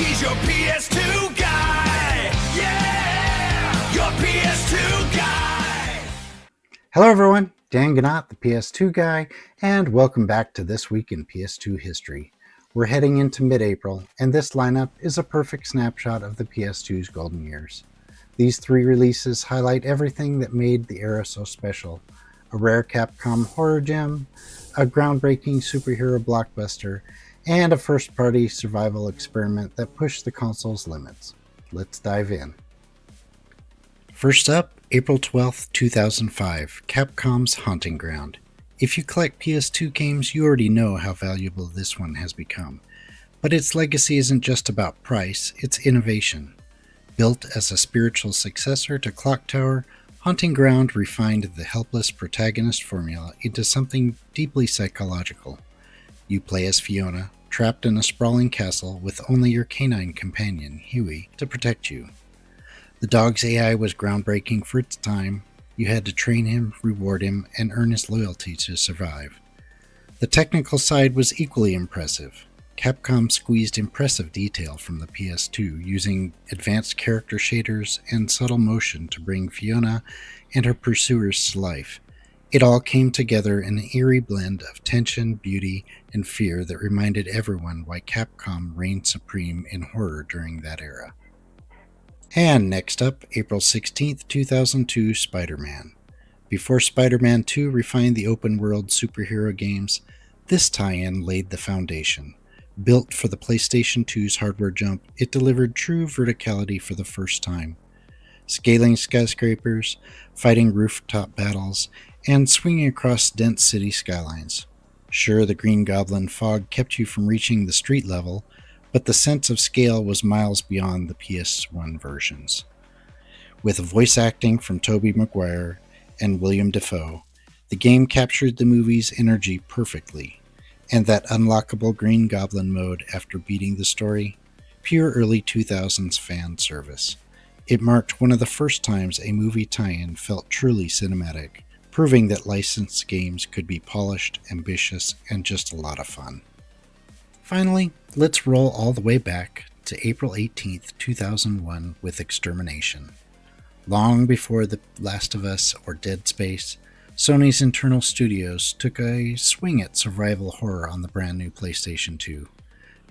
He's your PS2 guy. Yeah, your PS2 guy. Hello everyone, Dan Gnadt, the PS2 guy, and welcome back to This Week in PS2 History. We're heading into mid-April, and this lineup is a perfect snapshot of the PS2's golden years. These three releases highlight everything that made the era so special: a rare Capcom horror gem, a groundbreaking superhero blockbuster, and a first-party survival experiment that pushed the console's limits. Let's dive in. First up, April 12th, 2005, Capcom's Haunting Ground. If you collect PS2 games, you already know how valuable this one has become. But its legacy isn't just about price, it's innovation. Built as a spiritual successor to Clock Tower, Haunting Ground refined the helpless protagonist formula into something deeply psychological. You play as Fiona, trapped in a sprawling castle with only your canine companion, Huey, to protect you. The dog's AI was groundbreaking for its time. You had to train him, reward him, and earn his loyalty to survive. The technical side was equally impressive. Capcom squeezed impressive detail from the PS2 using advanced character shaders and subtle motion to bring Fiona and her pursuers to life. It all came together in an eerie blend of tension, beauty, and fear that reminded everyone why Capcom reigned supreme in horror during that era. And next up, April 16th, 2002, Spider-Man. Before Spider-Man 2 refined the open-world superhero games, this tie-in laid the foundation. Built for the PlayStation 2's hardware jump, it delivered true verticality for the first time. Scaling skyscrapers, fighting rooftop battles, and swinging across dense city skylines. Sure, the Green Goblin fog kept you from reaching the street level, but the sense of scale was miles beyond the PS1 versions. With voice acting from Tobey Maguire and William Dafoe, the game captured the movie's energy perfectly, and that unlockable Green Goblin mode after beating the story, pure early 2000s fan service. It marked one of the first times a movie tie-in felt truly cinematic, proving that licensed games could be polished, ambitious, and just a lot of fun. Finally, let's roll all the way back to April 18th, 2001 with Extermination. Long before The Last of Us or Dead Space, Sony's internal studios took a swing at survival horror on the brand new PlayStation 2.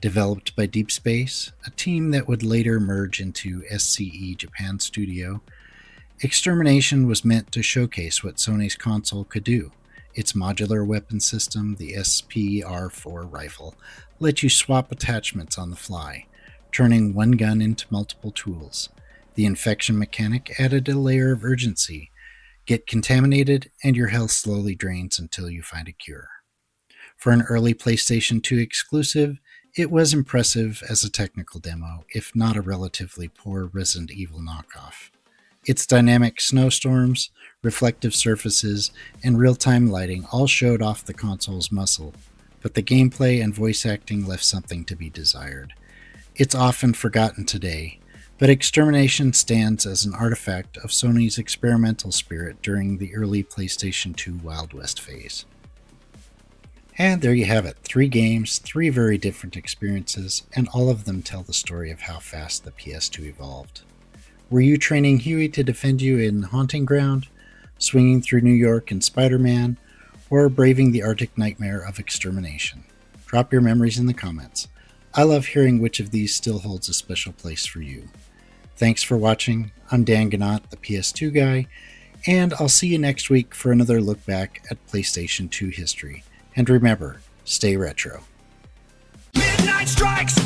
Developed by Deep Space, a team that would later merge into SCE Japan Studio, Extermination was meant to showcase what Sony's console could do. Its modular weapon system, the SPR4 rifle, let you swap attachments on the fly, turning one gun into multiple tools. The infection mechanic added a layer of urgency. Get contaminated, and your health slowly drains until you find a cure. For an early PlayStation 2 exclusive, it was impressive as a technical demo, if not a relatively poor Resident Evil knockoff. Its dynamic snowstorms, reflective surfaces, and real-time lighting all showed off the console's muscle, but the gameplay and voice acting left something to be desired. It's often forgotten today, but Extermination stands as an artifact of Sony's experimental spirit during the early PlayStation 2 Wild West phase. And there you have it, 3 games, 3 very different experiences, and all of them tell the story of how fast the PS2 evolved. Were you training Huey to defend you in Haunting Ground, swinging through New York in Spider-Man, or braving the Arctic nightmare of Extermination? Drop your memories in the comments. I love hearing which of these still holds a special place for you. Thanks for watching. I'm Dan Gnadt, the PS2 guy, and I'll see you next week for another look back at PlayStation 2 history. And remember, stay retro. Midnight strikes.